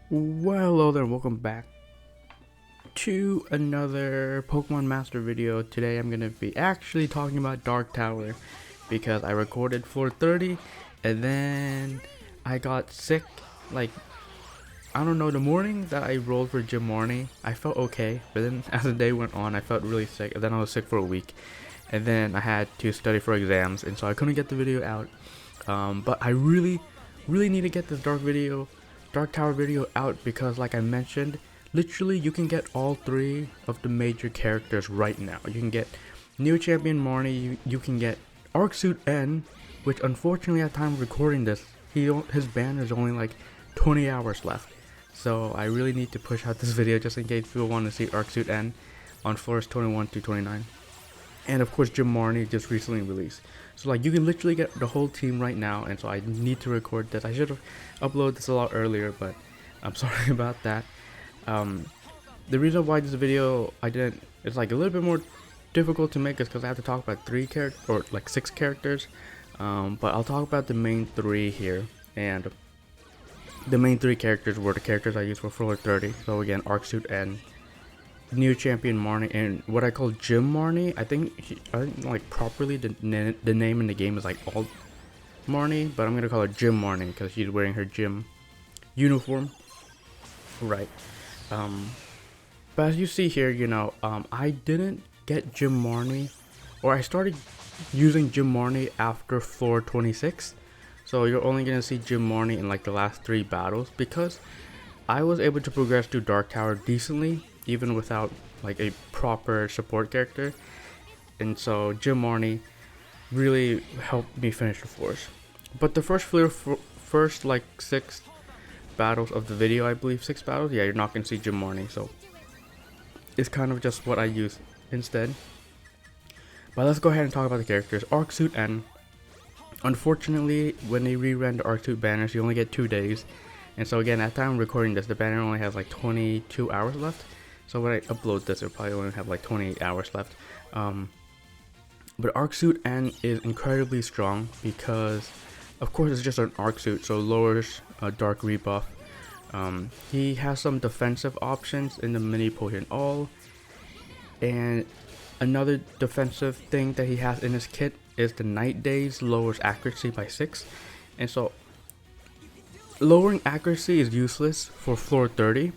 Well, hello there, welcome back to another Pokemon Master video. Today I'm going to be actually talking about Dark Tower because I recorded floor 30 and then I got sick. Like, I don't know, the morning that I rolled for Gym Morning, I felt okay, but then as the day went on, I felt really sick, and then I was sick for a week, and then I had to study for exams, and so I couldn't get the video out. But I really need to get this Dark Tower video out because, like I mentioned, literally you can get all three of the major characters right now. You can get Neo Champion Marnie, you can get Arc Suit N, which unfortunately at the time of recording this, his ban is only like 20 hours left. So I really need to push out this video just in case people want to see Arc Suit N on floors 21 to 29. And of course Jim Marnie just recently released. So like you can literally get the whole team right now, and so I need to record this. I should have uploaded this a lot earlier, but I'm sorry about that. The reason why this video it's like a little bit more difficult to make is because I have to talk about six characters. But I'll talk about the main three here, and the main three characters were the characters I used for floor 30. So again, Arc Suit N, New Champion Marnie, and what I call Gym Marnie. I think like properly the name in the game is like Alt Marnie, but I'm gonna call her Gym Marnie because she's wearing her gym uniform. Right. But as you see here, I didn't get Gym Marnie, or I started using Gym Marnie after floor 26. So you're only gonna see Gym Marnie in like the last 3 battles because I was able to progress through Dark Tower decently, even without like a proper support character. And so Gym Marnie really helped me finish the floors. But the first like 6 battles of the video, I believe 6 battles, yeah, you're not gonna see Gym Marnie, so it's kind of just what I use instead. But let's go ahead and talk about the characters. Arc Suit N. Unfortunately, when they re-ran the Arc Suit banners, you only get 2 days. And so again, at the time I'm recording this, the banner only has like 22 hours left. So when I upload this, it'll probably only have like 28 hours left. But Arc Suit N is incredibly strong because, of course, it's just an Arc Suit, so lowers Dark Rebuff. He has some defensive options in the Mini Potion All. And another defensive thing that he has in his kit is the Night Days lowers accuracy by 6. And so lowering accuracy is useless for floor 30,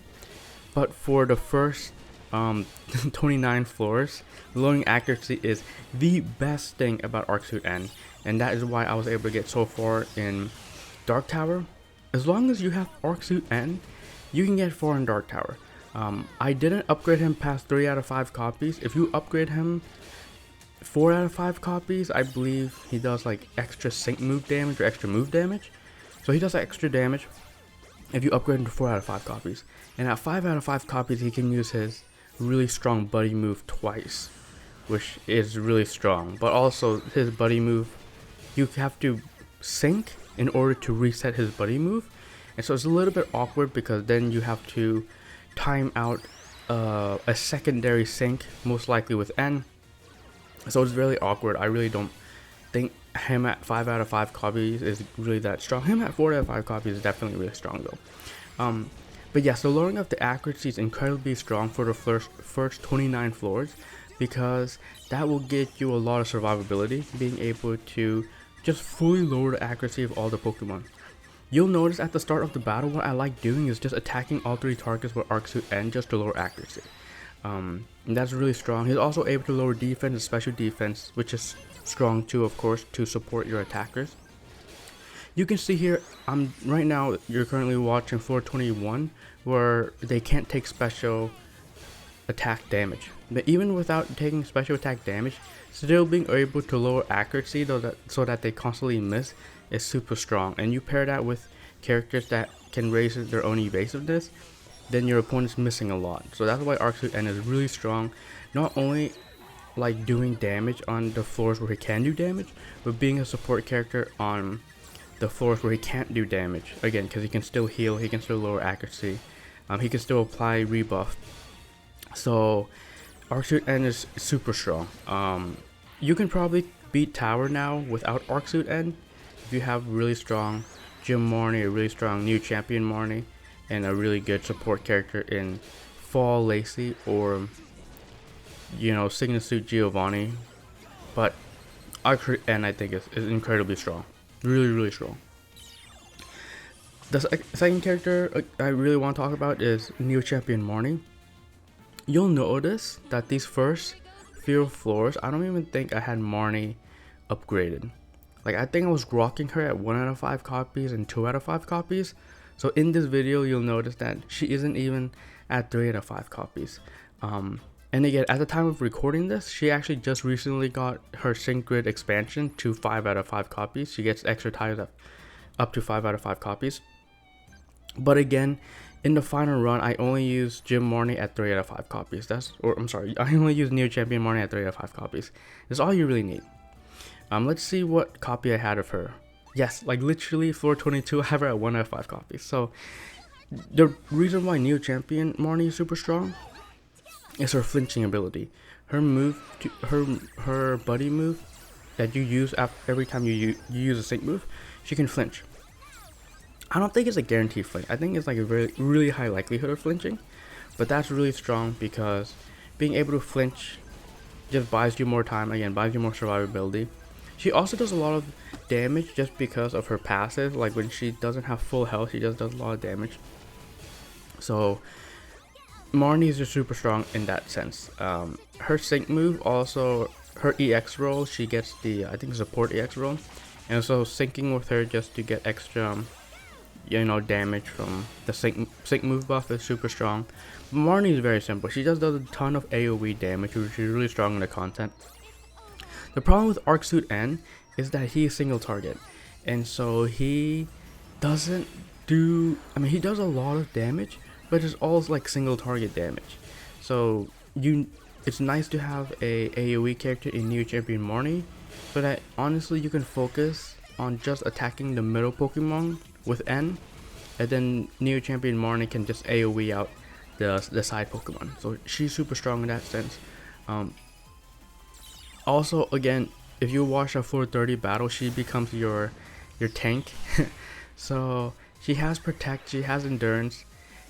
but for the first 29 floors, lowering accuracy is the best thing about Arc Suit N, and that is why I was able to get so far in Dark Tower. As long as you have Arc Suit N, you can get far in Dark Tower. I didn't upgrade him past 3 out of 5 copies. If you upgrade him 4 out of 5 copies, I believe he does like extra sync move damage or extra move damage. So he does extra damage if you upgrade him to 4 out of 5 copies. And at 5 out of 5 copies, he can use his really strong buddy move twice, which is really strong. But also his buddy move, you have to sync in order to reset his buddy move. And so it's a little bit awkward because then you have to time out a secondary sync, most likely with N. So it's really awkward. I really don't think him at 5 out of 5 copies is really that strong. Him at 4 out of 5 copies is definitely really strong though. But yeah, so lowering up the accuracy is incredibly strong for the first 29 floors because that will get you a lot of survivability, being able to just fully lower the accuracy of all the Pokemon. You'll notice at the start of the battle, what I like doing is just attacking all 3 targets with Arc Suit N just to lower accuracy. And that's really strong. He's also able to lower defense and special defense, which is strong too, of course, to support your attackers. You can see here, right now you're currently watching floor 21, where they can't take special attack damage. But even without taking special attack damage, still being able to lower accuracy so that they constantly miss is super strong. And you pair that with characters that can raise their own evasiveness, then your opponent's missing a lot. So that's why Arc Suit N is really strong, not only like doing damage on the floors where he can do damage, but being a support character on the floors where he can't do damage, again because he can still heal, he can still lower accuracy, he can still apply rebuff. So Arc Suit N is super strong. You can probably beat Tower now without Arc Suit N if you have really strong Gym Marnie or really strong New Champion Marnie. and a really good support character in Fall Lacey or Signet Suit Giovanni. But I think is incredibly strong, really strong. The second character I really want to talk about is Neo Champion Marnie. You'll notice that these first few floors, I don't even think I had Marnie upgraded. Like, I think I was rocking her at 1 out of 5 copies and 2 out of 5 copies. So in this video, you'll notice that she isn't even at 3 out of 5 copies. And again, at the time of recording this, she actually just recently got her Sync Grid expansion to 5 out of 5 copies. She gets extra tiles up to 5 out of 5 copies. But again, in the final run, I only used Jim Marnie at 3 out of 5 copies. I only used Neo Champion Marnie at 3 out of 5 copies. That's all you really need. Let's see what copy I had of her. Yes, like literally floor 22, I have her at 1 out of 5 copies. So the reason why Neo Champion Marnie is super strong is her flinching ability. Her move, her buddy move that you use every time you use a sync move, she can flinch. I don't think it's a guaranteed flinch. I think it's like a really high likelihood of flinching, but that's really strong because being able to flinch just buys you more time. Again, buys you more survivability. She also does a lot of damage just because of her passive. Like when she doesn't have full health, she just does a lot of damage. So Marnie is just super strong in that sense. Her sync move, also her EX roll, she gets the I think support EX roll, and so syncing with her just to get extra damage from the sync move buff is super strong. Marnie is very simple. She just does a ton of AoE damage, which is really strong in the content. The problem with Arc Suit N is that he is single target, and so he doesn't do. He does a lot of damage, but it's all like single target damage. So it's nice to have a AoE character in Neo Champion Marnie, so that honestly you can focus on just attacking the middle Pokemon with N, and then Neo Champion Marnie can just AoE out the side Pokemon. So she's super strong in that sense. Also, again, if you watch a floor 30 battle, she becomes your tank. So she has protect, she has endurance,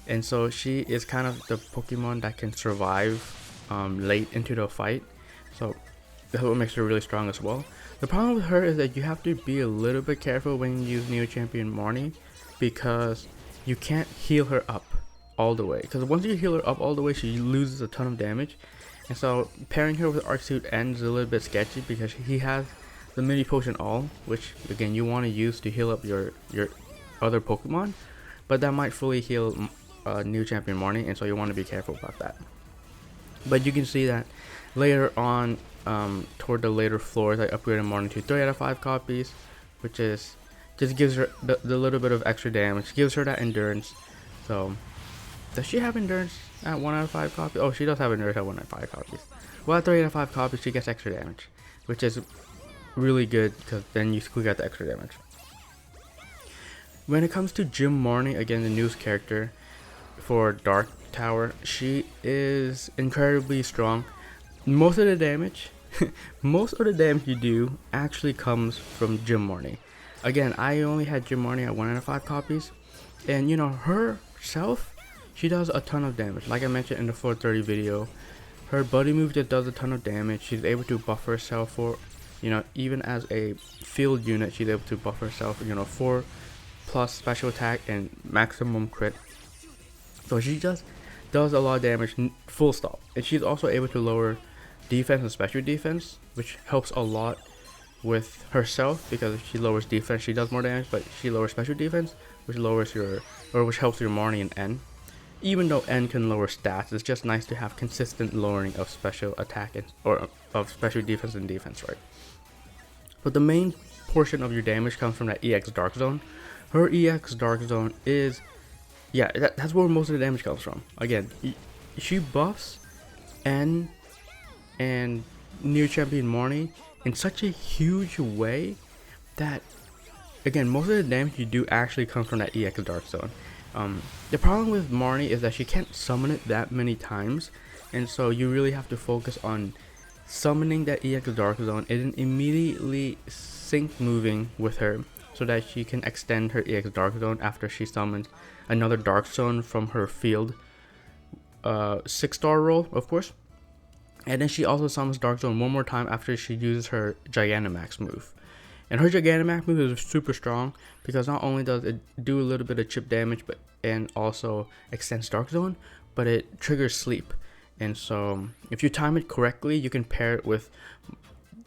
and so she is kind of the Pokemon that can survive late into the fight. So that's what makes her really strong as well. The problem with her is that you have to be a little bit careful when you use Neo Champion Marnie, because you can't heal her up all the way. Because once you heal her up all the way, she loses a ton of damage. And so pairing her with Arc Suit N is a little bit sketchy because he has the mini potion all, which again you want to use to heal up your other Pokemon, but that might fully heal Neo Champion Marnie, and so you want to be careful about that. But you can see that later on, toward the later floors, I upgraded Marnie to 3 out of 5 copies, which is just gives her the little bit of extra damage, gives her that endurance. So does she have endurance at 1 out of 5 copies? Oh, she does have endurance at 1 out of 5 copies. Well, at 3 out of 5 copies, she gets extra damage, which is really good because then you still get the extra damage. When it comes to Jim Marnie, again the newest character for Dark Tower, she is incredibly strong. Most of the damage you do actually comes from Jim Marnie. Again, I only had Jim Marnie at 1 out of 5 copies, and herself, she does a ton of damage. Like I mentioned in the 430 video, her buddy move just does a ton of damage. She's able to buff herself for, even as a field unit, she's able to buff herself, 4+ special attack and maximum crit. So she just does a lot of damage, full stop. And she's also able to lower defense and special defense, which helps a lot with herself, because if she lowers defense, she does more damage, but she lowers special defense, which helps your Marnie and N. Even though N can lower stats, it's just nice to have consistent lowering of special attack or of special defense and defense, right? But the main portion of your damage comes from that EX Dark Zone. Her EX Dark Zone is, that's where most of the damage comes from. Again, she buffs N and Neo Champion Marnie in such a huge way that, again, most of the damage you do actually comes from that EX Dark Zone. The problem with Marnie is that she can't summon it that many times, and so you really have to focus on summoning that EX Dark Zone and then immediately sync moving with her so that she can extend her EX Dark Zone after she summons another Dark Zone from her field 6-star roll, of course. And then she also summons Dark Zone one more time after she uses her Gigantamax move. And her Gigantamax move is super strong because not only does it do a little bit of chip damage, and also extends Dark Zone, but it triggers sleep. And so if you time it correctly, you can pair it with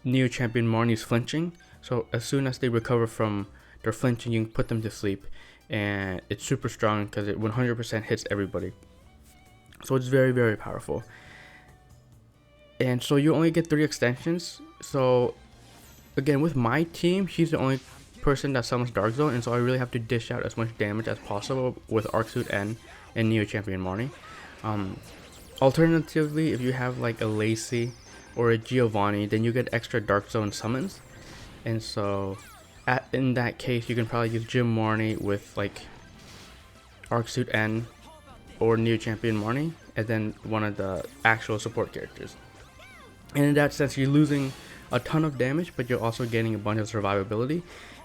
Neo Champion Marnie's flinching. So as soon as they recover from their flinching, you can put them to sleep. And it's super strong because it 100% hits everybody. So it's very, very powerful. And so you only get 3 extensions. So again, with my team, she's the only person that summons Dark Zone, and so I really have to dish out as much damage as possible with Arc Suit N and Neo Champion Marnie. Alternatively, if you have like a Lacey or a Giovanni, then you get extra Dark Zone summons. And so in that case, you can probably use Jim Marnie with like Arc Suit N or Neo Champion Marnie, and then one of the actual support characters. And in that sense, you're losing a ton of damage, but you're also getting a bunch of survivability.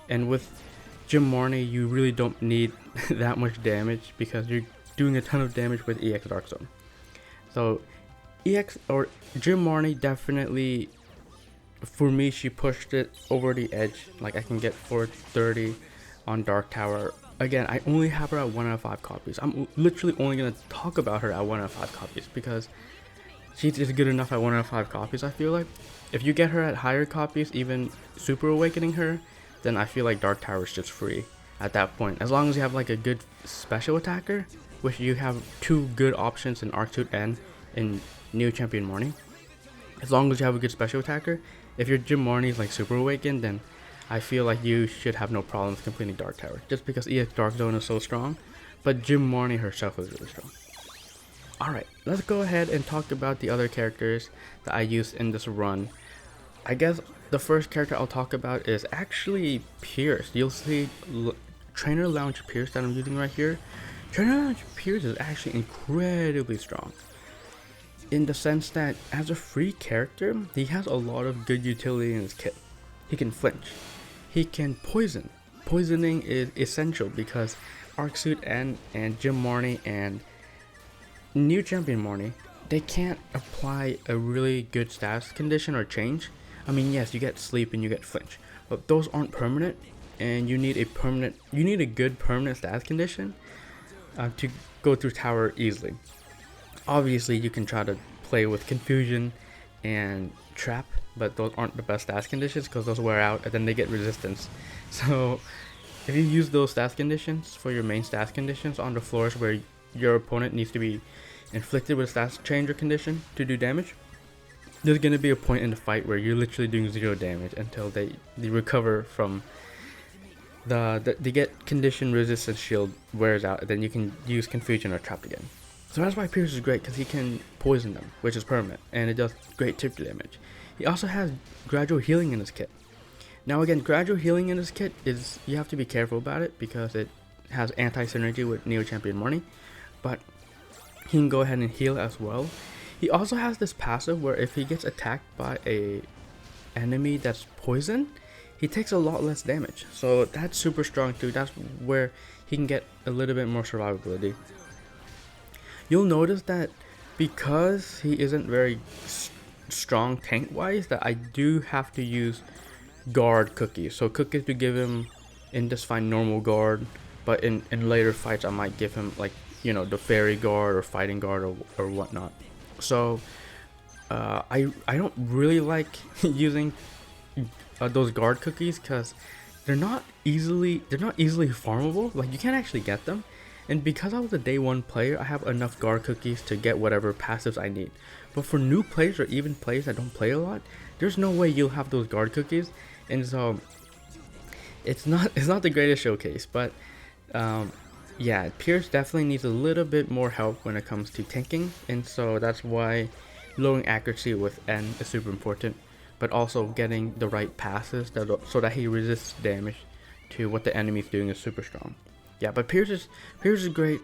And with Jim Marnie, you really don't need that much damage because you're doing a ton of damage with EX Dark Zone. So EX or Jim Marnie definitely, for me, she pushed it over the edge. Like I can get 430 on Dark Tower. Again, I only have her at 1 out of 5 copies. I'm literally only going to talk about her at 1 out of 5 copies because she's just good enough at 1 out of 5 copies, I feel like. If you get her at higher copies, even Super Awakening her, then I feel like Dark Tower is just free at that point. As long as you have like a good special attacker, which you have 2 good options in Arc Suit N and Neo Champion Marnie. As long as you have a good special attacker, if your Jim Marnie is like Super Awakened, then I feel like you should have no problems completing Dark Tower. Just because EX Dark Zone is so strong, but Jim Marnie herself is really strong. Alright, let's go ahead and talk about the other characters that I used in this run. I guess the first character I'll talk about is actually Pierce. You'll see Trainer Lounge Pierce that I'm using right here. Trainer Lounge Pierce is actually incredibly strong, in the sense that as a free character, he has a lot of good utility in his kit. He can flinch. He can poison. Poisoning is essential because Arc Suit N and Jim Marnie and New Champion Marnie, they can't apply a really good status condition or change. I mean, yes, you get sleep and you get flinch, but those aren't permanent, and you need a good permanent status condition to go through tower easily. Obviously, you can try to play with confusion and trap, but those aren't the best status conditions because those wear out and then they get resistance. So if you use those status conditions for your main status conditions on the floors where your opponent needs to be inflicted with a status changer condition to do damage, there's going to be a point in the fight where you're literally doing 0 damage until they recover from the get condition resistance shield wears out, and then you can use confusion or trap again. So that's why Pierce is great, because he can poison them, which is permanent, and it does great tip damage. He also has gradual healing in his kit. Now again, gradual healing in his kit is, you have to be careful about it because it has anti-synergy with Neo Champion Marnie, but he can go ahead and heal as well. He also has this passive where if he gets attacked by a enemy that's poisoned, he takes a lot less damage. So that's super strong too. That's where he can get a little bit more survivability. You'll notice that because he isn't very strong tank wise, that I do have to use guard cookies. So cookies to give him in this fight normal guard, but in later fights I might give him like, you know, the fairy guard or fighting guard or whatnot. So I don't really like using those guard cookies because they're not easily farmable. Like, you can't actually get them, and because I was a day 1 player, I have enough guard cookies to get whatever passives I need. But for new players or even players that don't play a lot, there's no way you'll have those guard cookies, and so it's not the greatest showcase. But yeah, Pierce definitely needs a little bit more help when it comes to tanking, and so that's why lowering accuracy with N is super important, but also getting the right passes so that he resists damage to what the enemy is doing is super strong. Yeah, but Pierce is great.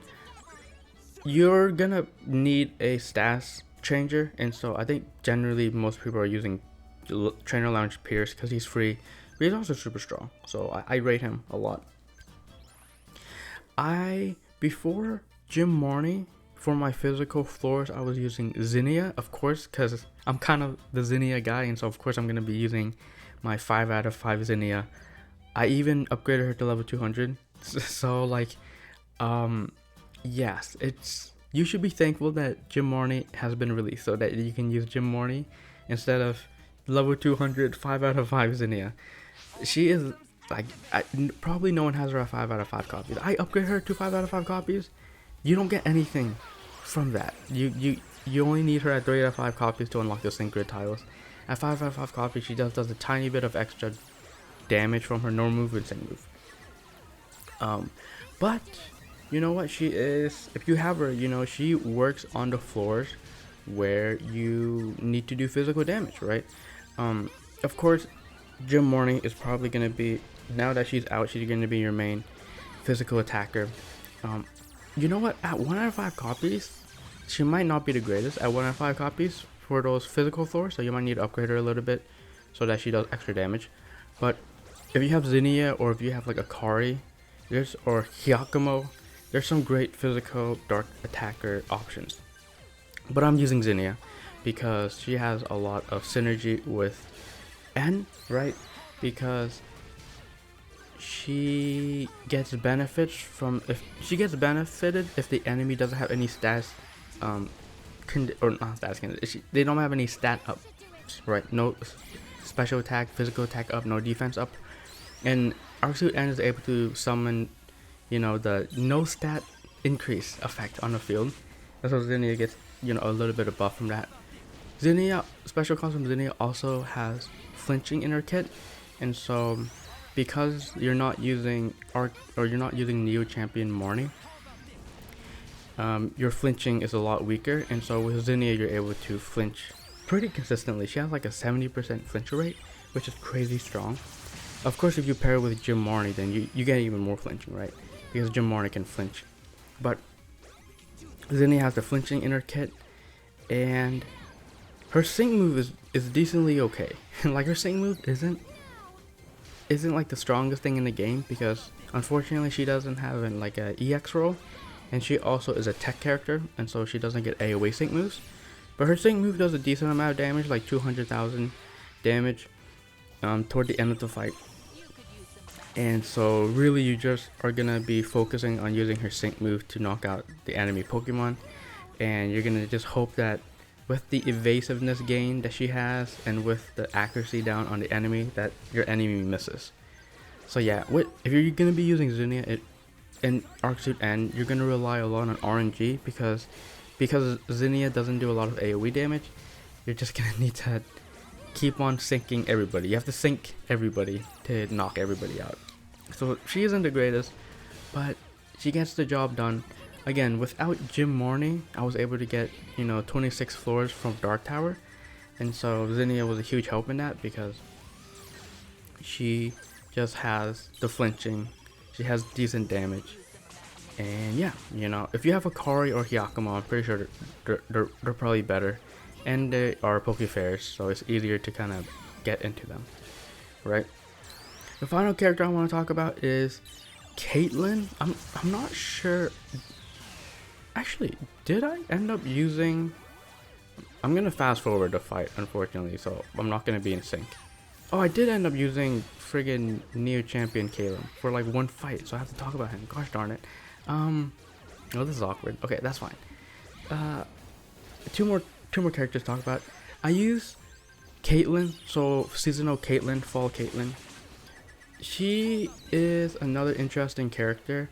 You're gonna need a status changer, and so I think generally most people are using Trainer Lounge Pierce because he's free But he's also super strong, so I rate him a lot. Before Gym Marnie, for my physical floors, I was using Zinnia, of course, because I'm kind of the Zinnia guy, and so of course I'm going to be using my 5 out of 5 Zinnia. I even upgraded her to level 200, so like, yes, you should be thankful that Gym Marnie has been released, so that you can use Gym Marnie instead of level 200, 5 out of 5 Zinnia. She is like, probably no one has her at 5 out of 5 copies. I upgrade her to 5 out of 5 copies. You don't get anything from that. You only need her at 3 out of 5 copies to unlock the sync grid tiles. At 5 out of 5 copies, she just does a tiny bit of extra damage from her normal move and sync move. But you know what, she is, if you have her, you know, she works on the floors where you need to do physical damage, right? Of course, Gym Marnie is probably going to be, now that she's out, she's going to be your main physical attacker. You know what, at 1 out of 5 copies, she might not be the greatest at 1 out of 5 copies for those physical floors, so you might need to upgrade her a little bit so that she does extra damage. But if you have Zinnia, or if you have like Akari, or Giacomo, there's some great physical dark attacker options. But I'm using Zinnia because she has a lot of synergy with N, right? Because she gets benefits from, if she gets benefited if the enemy doesn't have any stats, or not stats, they don't have any stat ups, right? No special attack, physical attack up, no defense up, and Arcsuit N is able to summon, you know, the no stat increase effect on the field. That's what Zinnia gets, you know, a little bit of buff from that. Zinnia, special cost from Zinnia also has flinching in her kit, and so because you're not using Neo Champion Marnie, your flinching is a lot weaker, and so with Zinnia you're able to flinch pretty consistently. She has like a 70% flinch rate, which is crazy strong. Of course, if you pair it with Gym Marnie, then you get even more flinching, right? Because Gym Marnie can flinch. But Zinnia has the flinching in her kit, and her sync move is decently okay. Like, her sync move isn't like the strongest thing in the game, because unfortunately she doesn't have like a EX role, and she also is a tech character, and so she doesn't get AoE sync moves. But her sync move does a decent amount of damage, like 200,000 damage toward the end of the fight. And so really you just are gonna be focusing on using her sync move to knock out the enemy Pokemon, and you're gonna just hope that with the evasiveness gain that she has and with the accuracy down on the enemy, that your enemy misses. So yeah, if you're gonna be using Zinnia and Arcsuit N, you're gonna rely a lot on RNG, because Zinnia doesn't do a lot of AoE damage. You're just gonna need to keep on syncing everybody. You have to sync everybody to knock everybody out. So she isn't the greatest, but she gets the job done. Again, without Gym Marnie, I was able to get, you know, 26 floors from Dark Tower, and so Zinnia was a huge help in that, because she just has the flinching, she has decent damage, and yeah, you know, if you have Akari or Giacomo, I'm pretty sure they're probably better, and they are Pokefairs, so it's easier to kind of get into them, right? The final character I want to talk about is Caitlyn. I'm not sure. Actually, did I end up using? I'm gonna fast forward the fight, unfortunately, so I'm not gonna be in sync. Oh, I did end up using friggin' Neo Champion Caitlyn for like one fight, so I have to talk about him. Gosh darn it. Oh, this is awkward. Okay, that's fine. Two more characters to talk about. I use Caitlyn, so seasonal Caitlyn, fall Caitlyn. She is another interesting character.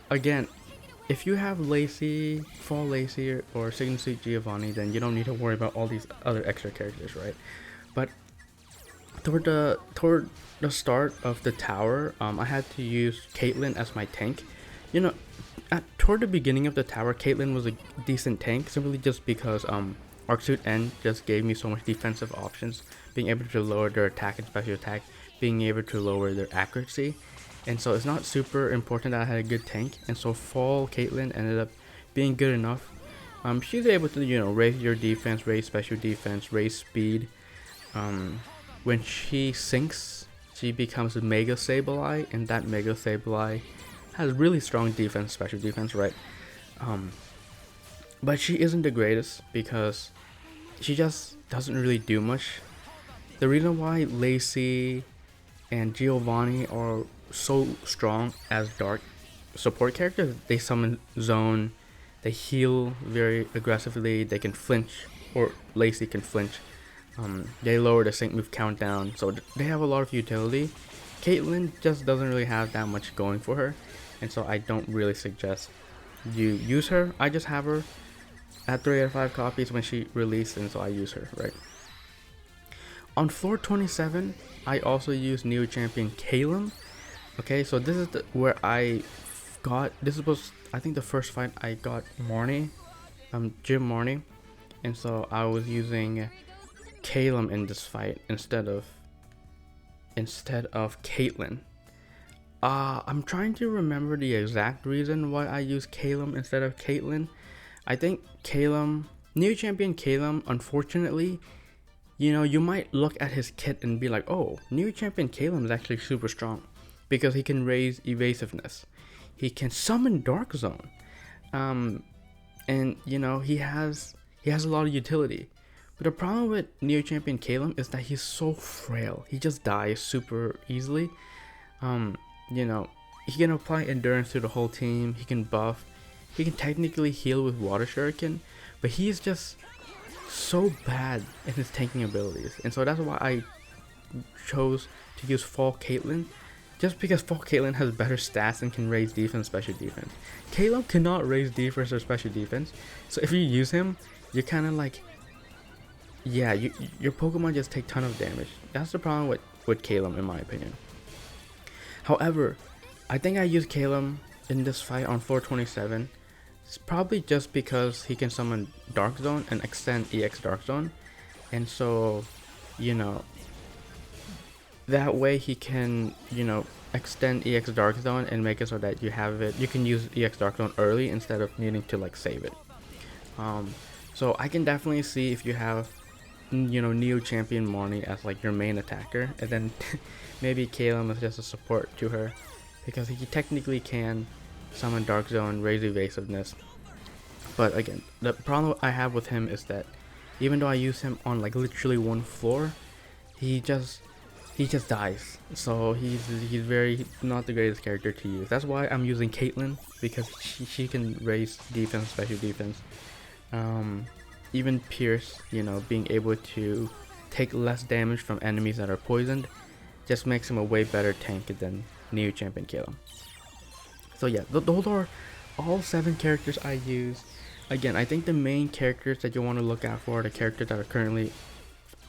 Again, if you have Lacey, Fall Lacey, or Signal Suit Giovanni, then you don't need to worry about all these other extra characters, right? But toward the start of the tower, I had to use Caitlyn as my tank. You know, toward the beginning of the tower, Caitlyn was a decent tank, simply just because Arcsuit N just gave me so much defensive options, being able to lower their attack and special attack, being able to lower their accuracy, and so it's not super important that I had a good tank, and so Fall Caitlyn ended up being good enough. She's able to, you know, raise your defense, raise special defense, raise speed. When she sinks, she becomes a Mega Sableye, and that Mega Sableye has really strong defense, special defense, right? But she isn't the greatest because she just doesn't really do much. The reason why Lacey and Giovanni are so strong as dark support characters, they summon zone, they heal very aggressively, they can flinch, or Lacey can flinch. They lower the sync move countdown, so they have a lot of utility. Caitlyn just doesn't really have that much going for her, and so I don't really suggest you use her. I just have her at 3 out of 5 copies when she released, and so I use her, right? On floor 27, I also use Neo Champion Calum. Okay, so this is where I got, this was I think the first fight I got Marnie, Jim Marnie, and so I was using Calum in this fight instead of Caitlyn. I'm trying to remember the exact reason why I use Calum instead of Caitlyn. I think Calum, Neo Champion Calum, unfortunately, you know, you might look at his kit and be like, oh, Neo Champion Calum is actually super strong because he can raise evasiveness, he can summon Dark Zone, and you know, he has a lot of utility. But the problem with Neo Champion Calum is that he's so frail. He just dies super easily. You know, he can apply endurance to the whole team. He can buff. He can technically heal with Water Shuriken, but he's just so bad in his tanking abilities. And so that's why I chose to use Fall Caitlyn, just because Fall Caitlyn has better stats and can raise defense, special defense. Calum cannot raise defense or special defense, so if you use him, you're kind of like, yeah, your Pokemon just take ton of damage. That's the problem with Calum, in my opinion. However, I think I used Calum in this fight on 427. It's probably just because he can summon Dark Zone and extend EX Dark Zone, and so, you know, that way he can, you know, extend EX Dark Zone and make it so that you have it, you can use EX Dark Zone early instead of needing to like save it. So I can definitely see if you have, you know, Neo Champion Marnie as like your main attacker, and then maybe Calum is just a support to her, because he technically can summon Dark Zone, raise evasiveness. But again, the problem I have with him is that even though I use him on like literally one floor, he just dies. So he's very not the greatest character to use. That's why I'm using Caitlyn, because she can raise defense, special defense. Even Pierce, you know, being able to take less damage from enemies that are poisoned just makes him a way better tank than Neo Champion Calum. So yeah, those are all 7 characters I use. Again, I think the main characters that you want to look out for are the characters that are currently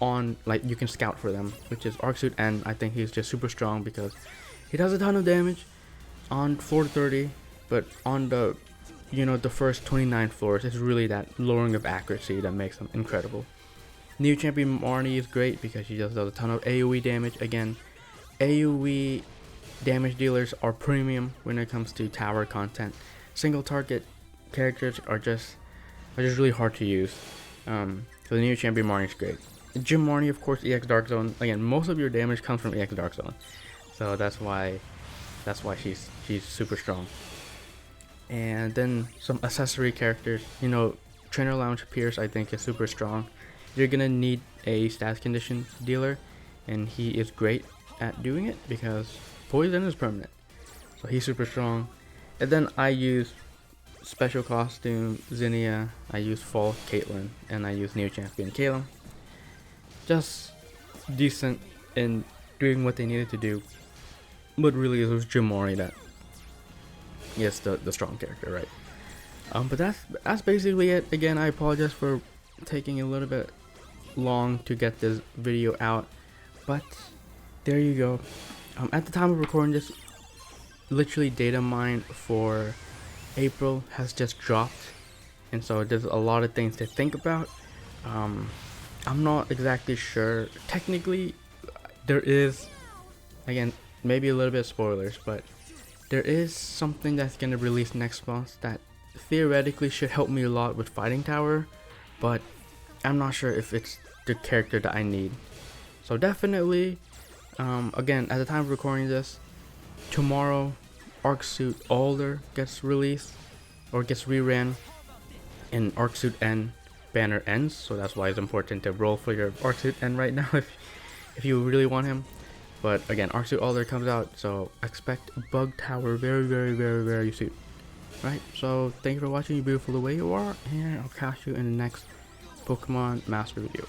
on, like, you can scout for them, which is Arcsuit N. I think he's just super strong because he does a ton of damage on floor 30, but on the, you know, the first 29 floors, it's really that lowering of accuracy that makes him incredible. Neo Champion Marnie is great because she just does a ton of AoE damage. Again, AoE damage dealers are premium when it comes to tower content. Single target characters are just really hard to use. So the Neo Champion Marnie is great. Jim Marnie, of course, EX Dark Zone. Again, most of your damage comes from EX Dark Zone, so that's why she's super strong. And then some accessory characters, you know, Trainer Lounge Pierce I think is super strong. You're gonna need a stats condition dealer, and he is great at doing it because poison is permanent, so he's super strong. And then I use Special Costume Zinnia, I use Fall Caitlyn, and I use Neo Champion Calum. Just decent in doing what they needed to do, but really it was Jim Marnie that, yes, the strong character, right? But that's basically it. Again, I apologize for taking a little bit long to get this video out, but there you go. At the time of recording this, literally data mine for April has just dropped, and so there's a lot of things to think about. I'm not exactly sure. Technically, there is, again, maybe a little bit of spoilers, but there is something that's going to release next month that theoretically should help me a lot with Fighting Tower, but I'm not sure if it's the character that I need. So definitely, Again, at the time of recording this, tomorrow Arc Suit Alder gets released or gets reran, and Arc Suit N banner ends, so that's why it's important to roll for your Arc Suit N right now if you really want him. But again, Arc Suit Alder comes out, so expect Bug Tower very soon. Right, so thank you for watching, you beautiful the way you are, and I'll catch you in the next Pokemon Master video.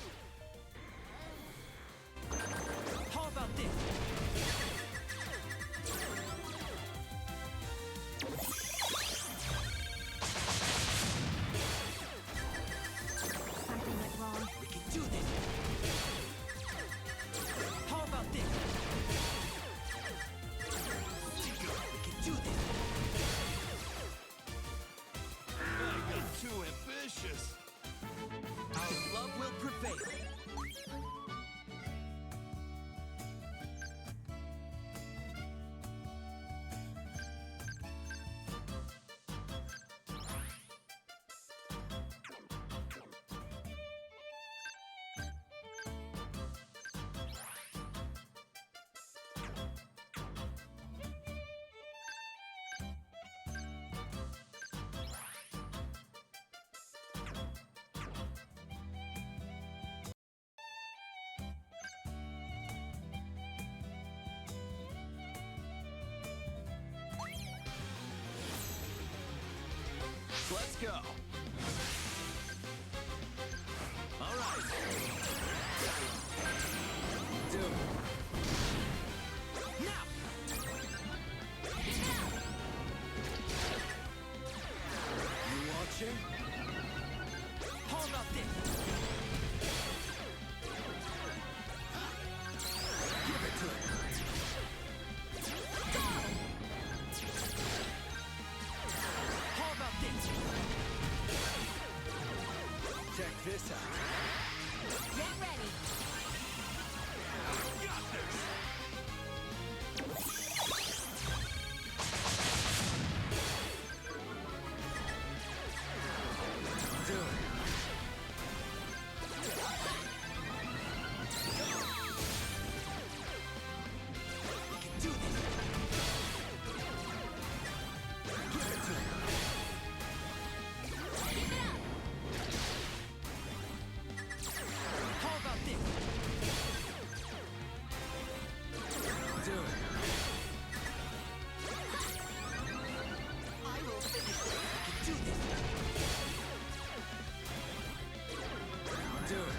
Too ambitious. Our love will prevail. Let's go. All right. Do it. Now. You watching? Hold up this. Give it to him. Check this out. Get ready. Got this. Do it. We can do this. Give it to him. Do it. I will finish it. I can do this. Do it.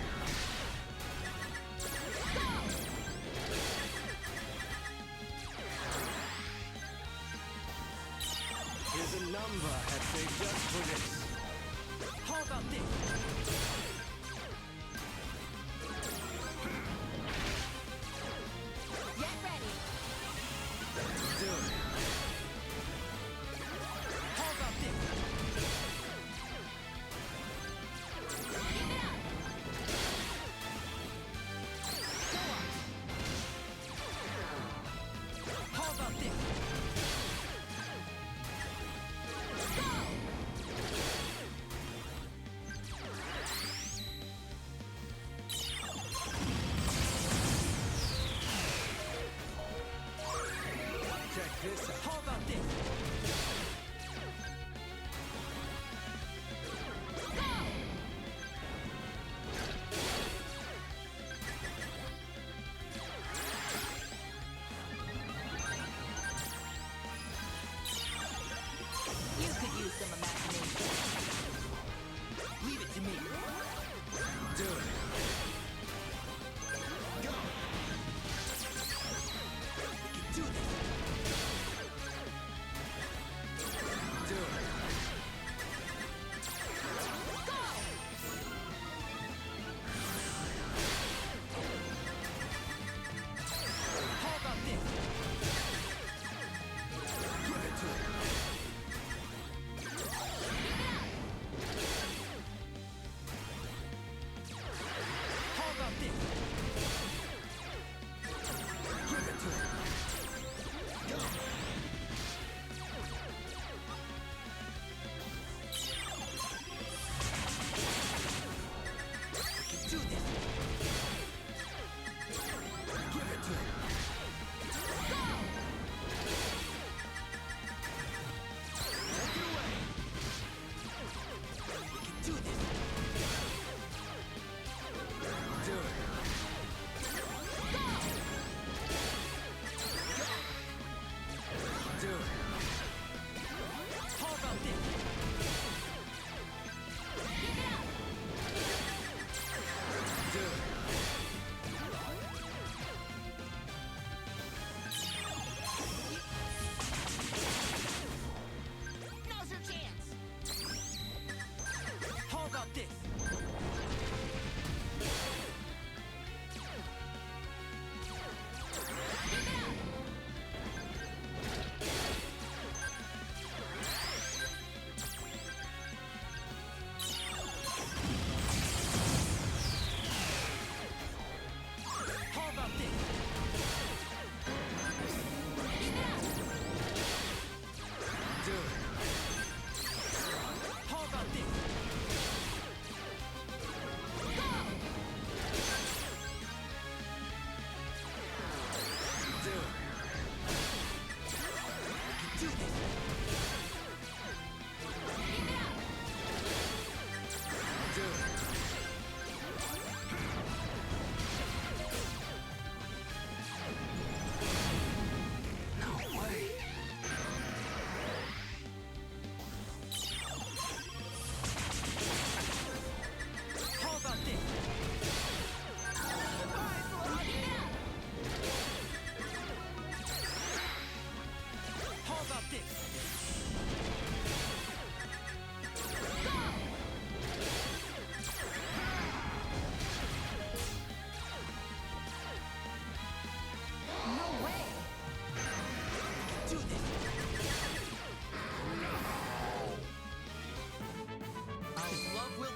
Here's a number I saved just for this. How about this? Get ready. Do it. How about this? How about this?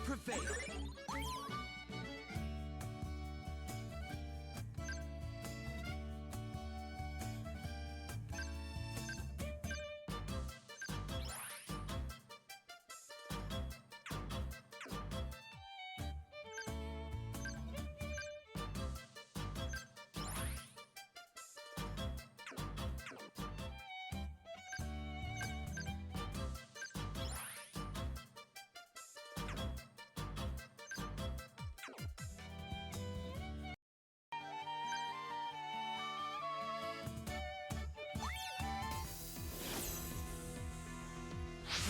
prevail.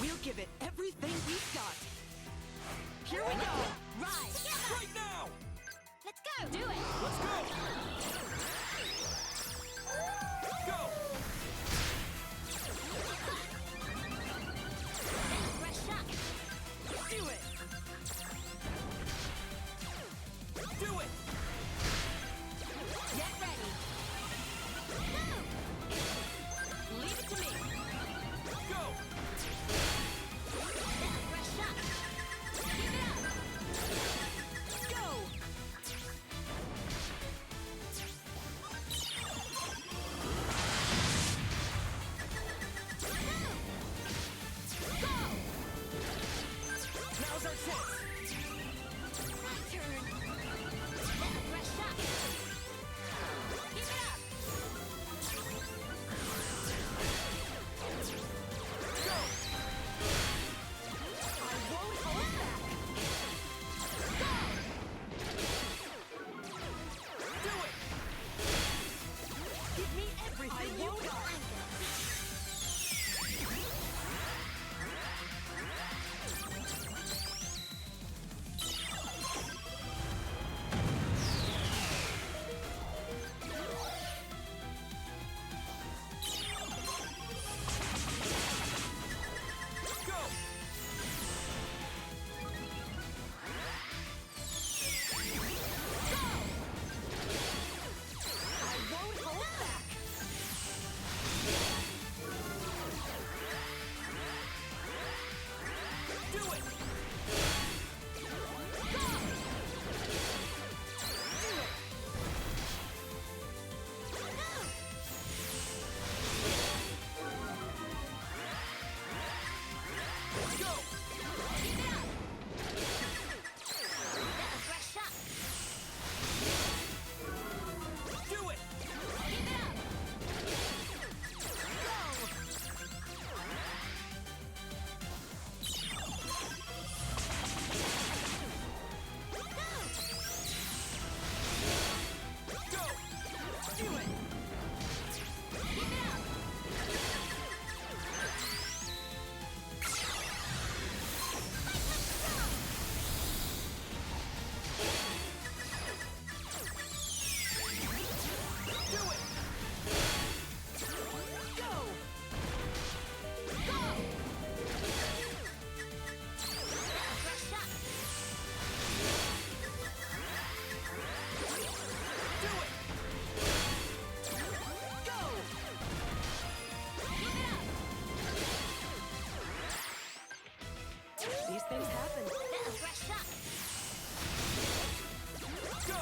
We'll give it everything we've got. Here we go! Rise! Together! Right now! Let's go! Do it! Let's go! Go! Fresh shot! Do it! Do it! Get ready! Go! Leave it to me! Go! Fresh shot! Give it up! Go! Go! Now's our chance! My turn! Fresh shot! Give it up! Go! I won't hold back! Do it! Give me everything you got! Go! I won't hold back! Do it! Go! Do it! Go! Give it up! Fresh shot! Do it! Give it up! Go! Do it! Give it up! Do it! Go! Go! Fresh shot! Do it! Go! Give it up! These things happen. Fresh shot! Go!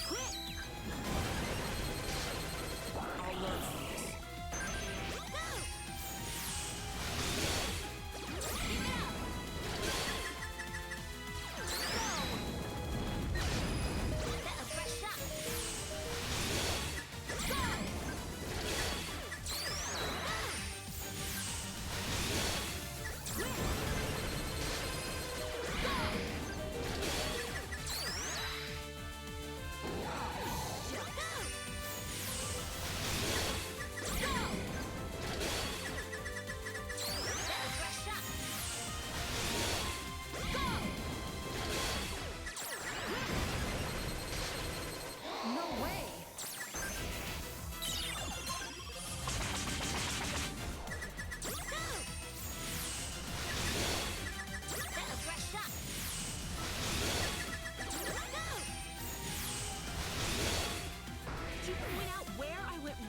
Quit! I'll learn from this. Go! Give it up! Go! Fresh shot! Go!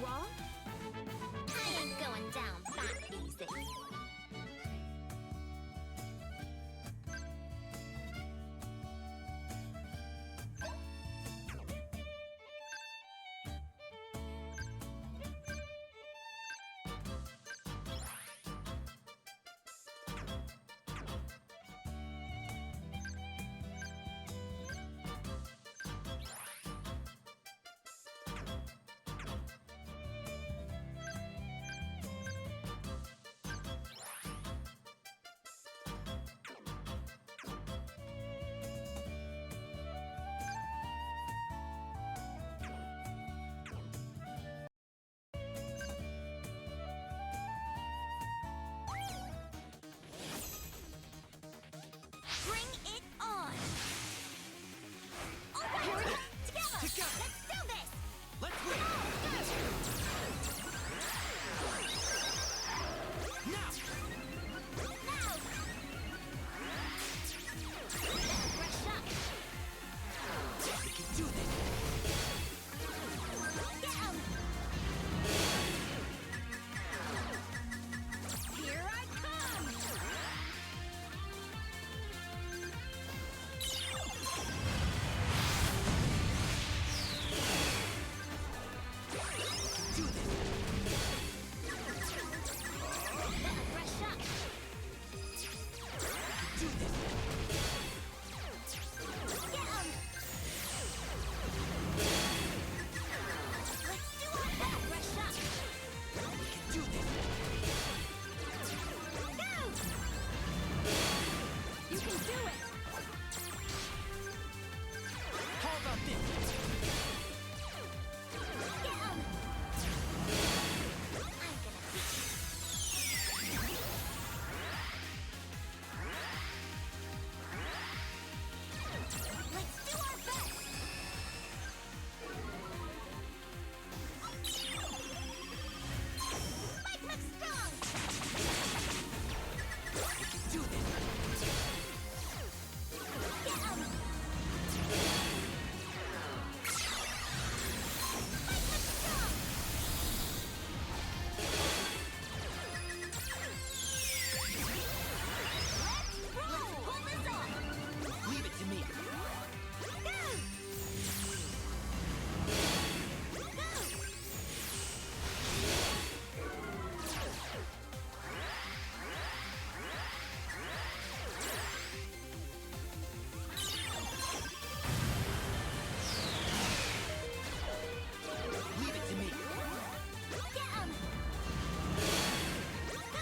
wrong? I ain't going down that easy. Bring it on! All right, together! Let's do this! Let's win! Now! Now! Fresh up! We can do this! Get 'em! Here I come! Do this! Fresh up! Do this! Get 'em! Let's do our best! Fresh up! We can do this! Go! You can do it! How about this? Get 'em! I'm gonna teach you. Let's do our best! Mike McStrong! We can do this! Get 'em! Mike McStrong! Let's pull this off! Leave it to me! Go! Go! Leave it to me! Get 'em! Go!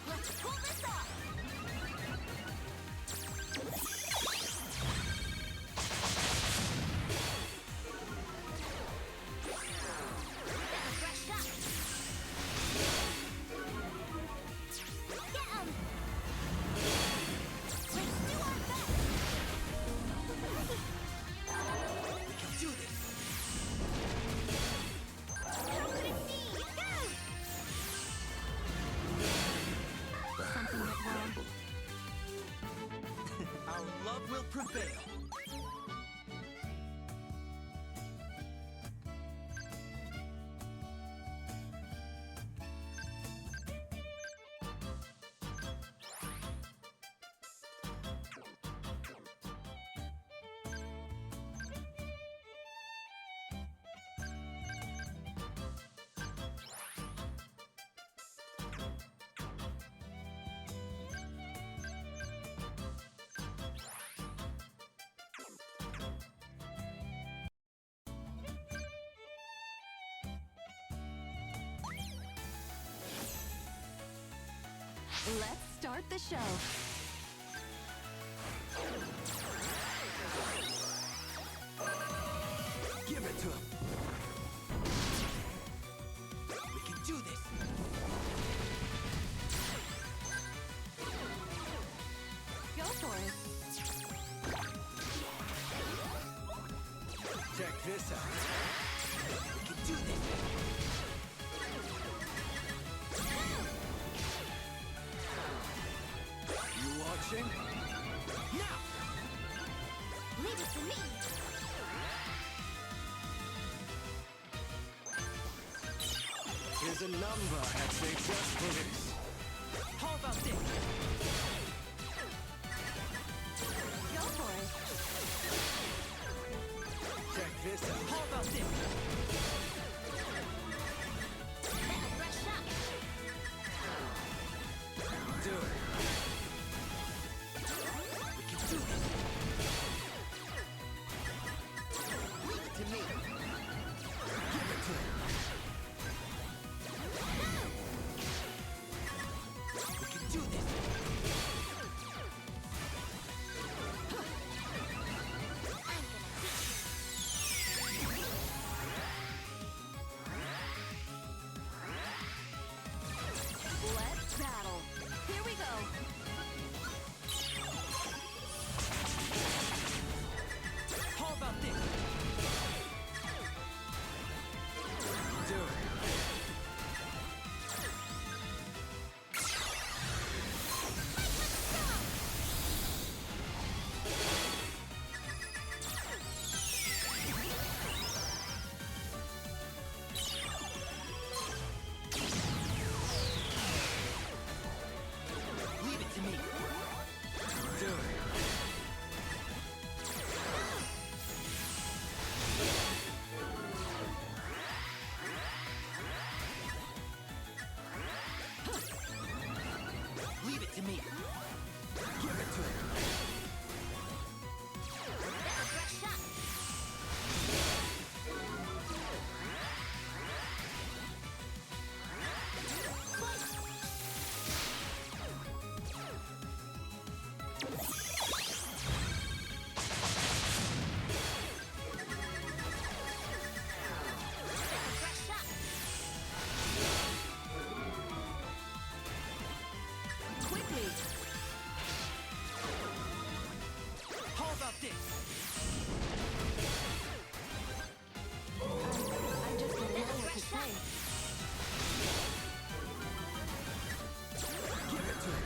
Let's pull this off! Fresh up! Get 'em! Let's do our best! We can do this! How could it be? Go! Something went wrong. Our love will prevail! Let's start the show. Give it to him! We can do this! Go for it. Check this out! We can do this! Switching. Now! Leave it to me. Here's a number I'd say just for this. How about this? Go for it. Check this out. How about this? Better brush up. Do it. We can do this. Leave it to me. Give it to me. We can do this. Let's battle. Here we go. How about this? Do it. Leave it to me. Do it. Leave it to me. Give it to him. Better brush up. Better brush up. Quickly. How about this? I just don't know what to say. Give it to him.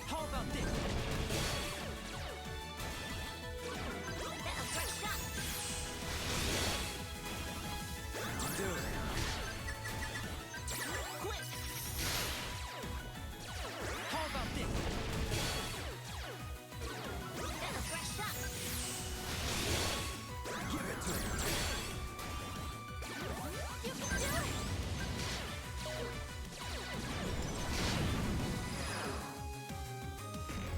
How about this? Better brush up. Do it. Quick. How about this? Better brush up. Give it to him. You can do it.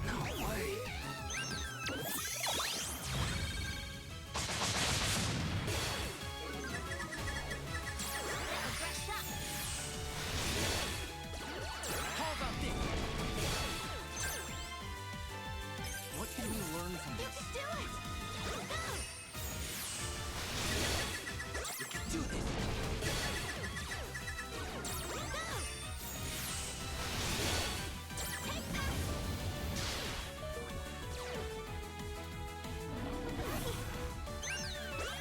No way. Better brush up. How about this? What can we learn from You this? can do it. Go. We can do this. Take that.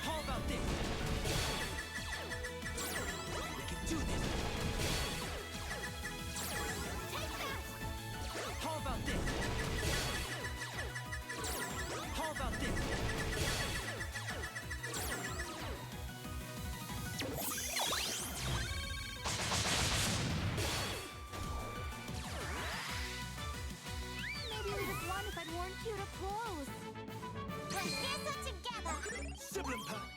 How about this? We can do this. Take that. How about this? How about this? Maybe we'd have won if I'd worn cuter clothes. We're here together. Sibling pact.